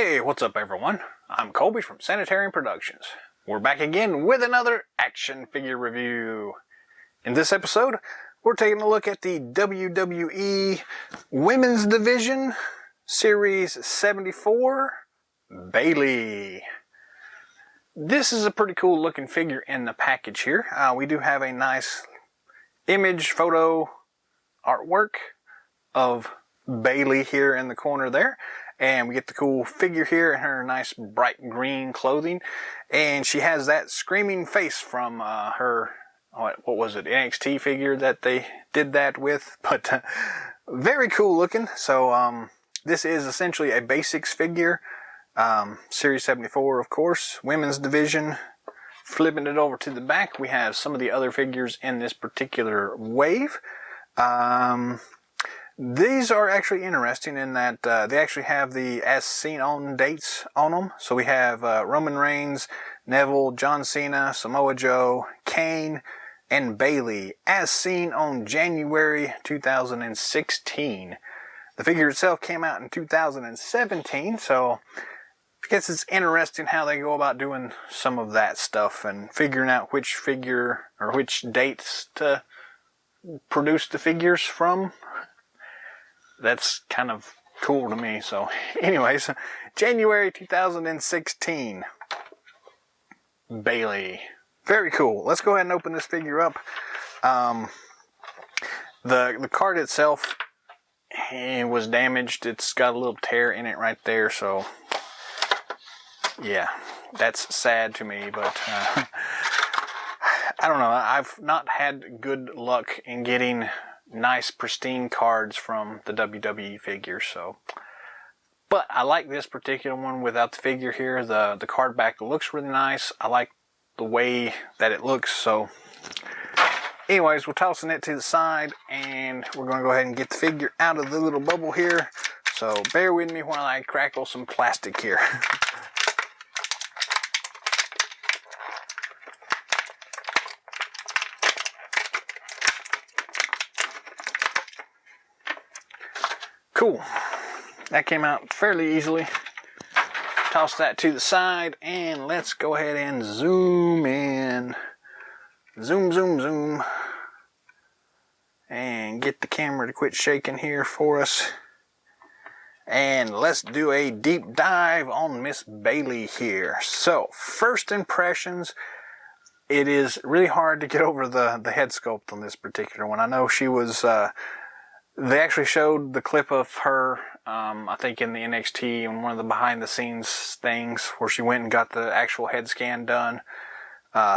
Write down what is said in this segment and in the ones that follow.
Hey, what's up everyone? I'm Colby from Sanitarian Productions. We're back again with another action figure review. In this episode, we're taking a look at the WWE Women's Division Series 74 Bayley. This is a pretty cool looking figure in the package here. We do have a nice image photo artwork of Bayley here in the corner there. And we get the cool figure here in her nice bright green clothing. And she has that screaming face from her, what was it, NXT figure that they did that with. But very cool looking. So this is essentially a basics figure. Series 74, of course. Women's division. Flipping it over to the back, we have some of the other figures in this particular wave. These are actually interesting in that they actually have the as seen on dates on them. So we have Roman Reigns, Neville, John Cena, Samoa Joe, Kane, and Bayley as seen on January 2016. The figure itself came out in 2017, so I guess it's interesting how they go about doing some of that stuff and figuring out which figure or which dates to produce the figures from. That's kind of cool to me. So anyways, January 2016, Bayley. Very cool. Let's go ahead and open this figure up. The card itself was damaged. It's got a little tear in it right there. So yeah, that's sad to me, but I don't know. I've not had good luck in getting nice pristine cards from the WWE figures, so. But I like this particular one without the figure here. The card back looks really nice. I like the way that it looks, so. Anyways, we're tossing it to the side, and we're going to go ahead and get the figure out of the little bubble here. So bear with me while I crackle some plastic here. Cool. That came out fairly easily. Toss that to the side, and let's go ahead and zoom in. Zoom, zoom, zoom. And get the camera to quit shaking here for us. And let's do a deep dive on Miss Bayley here. So, first impressions, it is really hard to get over the head sculpt on this particular one. I know she was... They actually showed the clip of her, I think in the NXT, in one of the behind the scenes things where she went and got the actual head scan done.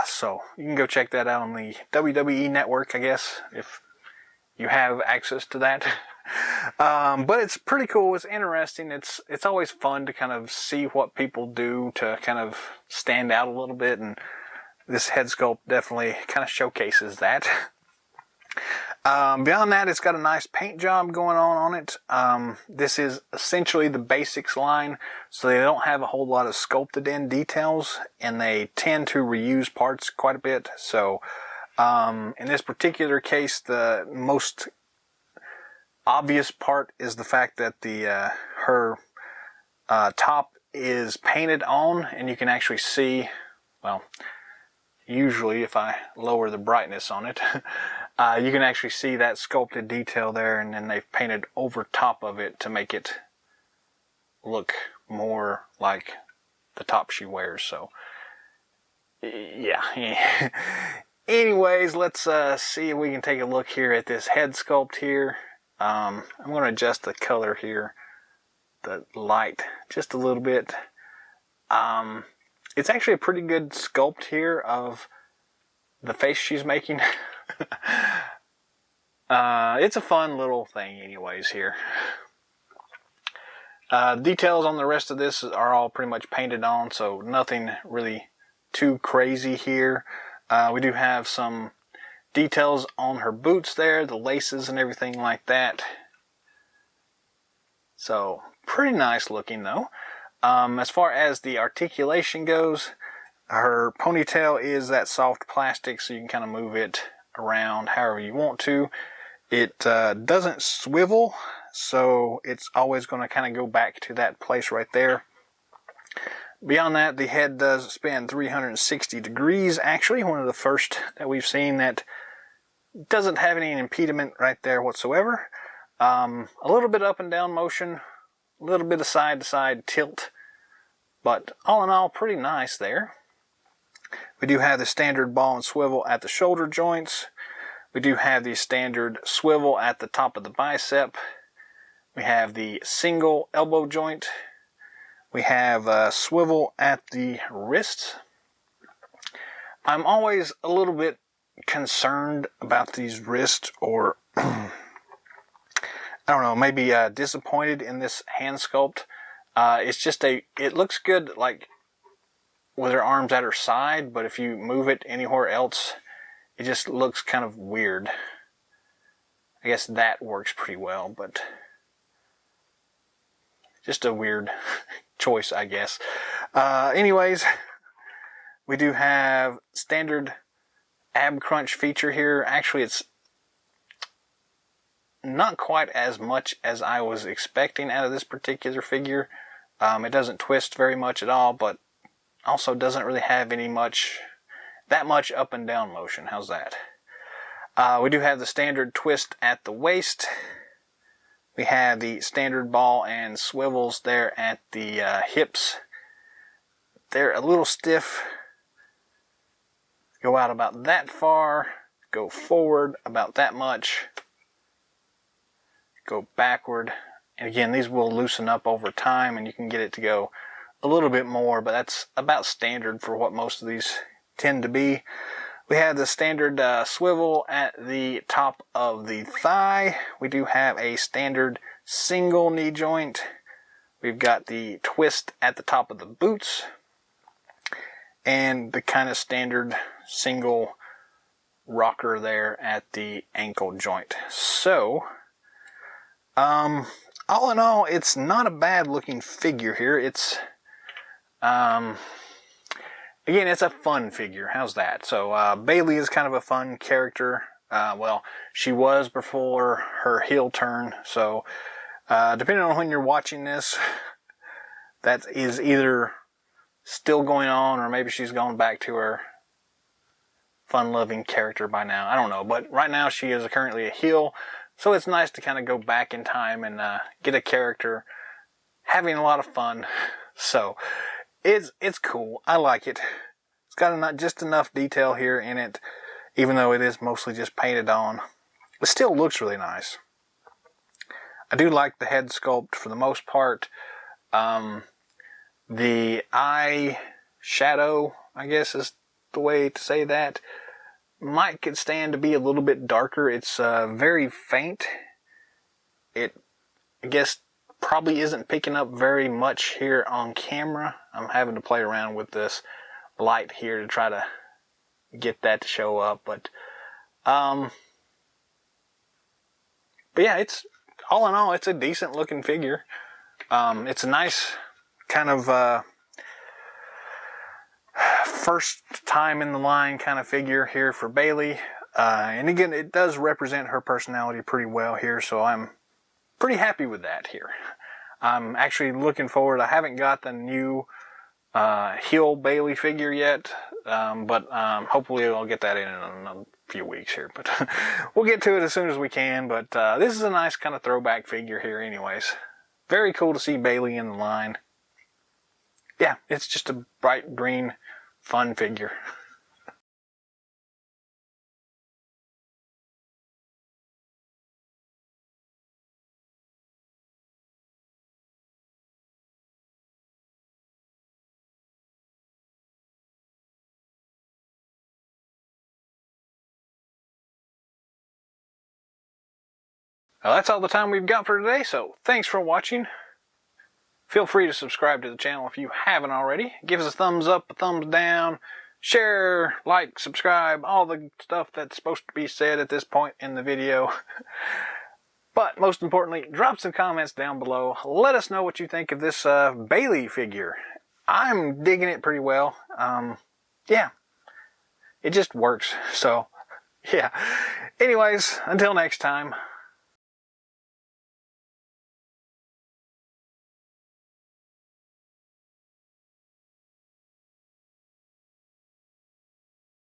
So you can go check that out on the WWE network, I guess, if you have access to that. But it's pretty cool. It's interesting. It's always fun to kind of see what people do to kind of stand out a little bit. And this head sculpt definitely kind of showcases that. Beyond that, it's got a nice paint job going on it. This is essentially the basics line, so they don't have a whole lot of sculpted in details, and they tend to reuse parts quite a bit. So, in this particular case, the most obvious part is the fact that her top is painted on, and you can actually see, well, usually if I lower the brightness on it, you can actually see that sculpted detail there, and then they've painted over top of it to make it look more like the top she wears. So, yeah. Anyways, let's see if we can take a look here at this head sculpt here. I'm going to adjust the color here, the light, just a little bit. It's actually a pretty good sculpt here of the face she's making. It's a fun little thing anyways here. Details on the rest of this are all pretty much painted on, so nothing really too crazy here. We do have some details on her boots there, the laces and everything like that. So pretty nice looking though. As far as the articulation goes, her ponytail is that soft plastic, so you can kind of move it around however you want to. It doesn't swivel, so it's always going to kind of go back to that place right there. Beyond that, the head does spin 360 degrees, actually, one of the first that we've seen that doesn't have any impediment right there whatsoever. A little bit up and down motion, a little bit of side to side tilt, but all in all, pretty nice there. We do have the standard ball and swivel at the shoulder joints. We do have the standard swivel at the top of the bicep. We have the single elbow joint. We have a swivel at the wrists. I'm always a little bit concerned about these wrists, or I don't know, maybe disappointed in this hand sculpt. It's just it looks good like with her arms at her side, but if you move it anywhere else, it just looks kind of weird. I guess that works pretty well, but just a weird choice, I guess. Anyways, we do have standard ab crunch feature here. Actually, it's not quite as much as I was expecting out of this particular figure. It doesn't twist very much at all, but also doesn't really have that much up and down motion. How's that? We do have the standard twist at the waist. We have the standard ball and swivels there at the hips. They're a little stiff. Go out about that far. Go forward about that much. Go backward. And again, these will loosen up over time, and you can get it to go a little bit more, but that's about standard for what most of these tend to be. We have the standard swivel at the top of the thigh. We do have a standard single knee joint. We've got the twist at the top of the boots, and the kind of standard single rocker there at the ankle joint. So, all in all, it's not a bad looking figure here. It's, again, it's a fun figure. How's that? So, Bayley is kind of a fun character. Well, she was before her heel turn. So, depending on when you're watching this, that is either still going on, or maybe she's gone back to her fun-loving character by now. I don't know, but right now she is currently a heel, so it's nice to kind of go back in time and get a character having a lot of fun. So it's cool. I like it. It's got just enough detail here in it, even though it is mostly just painted on. It still looks really nice. I do like the head sculpt for the most part. The eye shadow, I guess is the way to say that, could stand to be a little bit darker. It's very faint. It, I guess, probably isn't picking up very much here on camera. I'm having to play around with this light here to try to get that to show up. But yeah, it's all in all, it's a decent looking figure. It's a nice kind of first time in the line kind of figure here for Bayley. And again, it does represent her personality pretty well here, so I'm pretty happy with that here. I'm actually looking forward. I haven't got the new heel Bayley figure yet, but hopefully I'll get that in a few weeks here. But we'll get to it as soon as we can. But this is a nice kind of throwback figure here anyways. Very cool to see Bayley in the line. Yeah, it's just a bright green, fun figure. Well, that's all the time we've got for today, so thanks for watching. Feel free to subscribe to the channel if you haven't already. Give us a thumbs up, a thumbs down, share, like, subscribe, all the stuff that's supposed to be said at this point in the video. But most importantly, drop some comments down below. Let us know what you think of this Bayley figure. I'm digging it pretty well. Yeah, it just works. So, yeah. Anyways, until next time.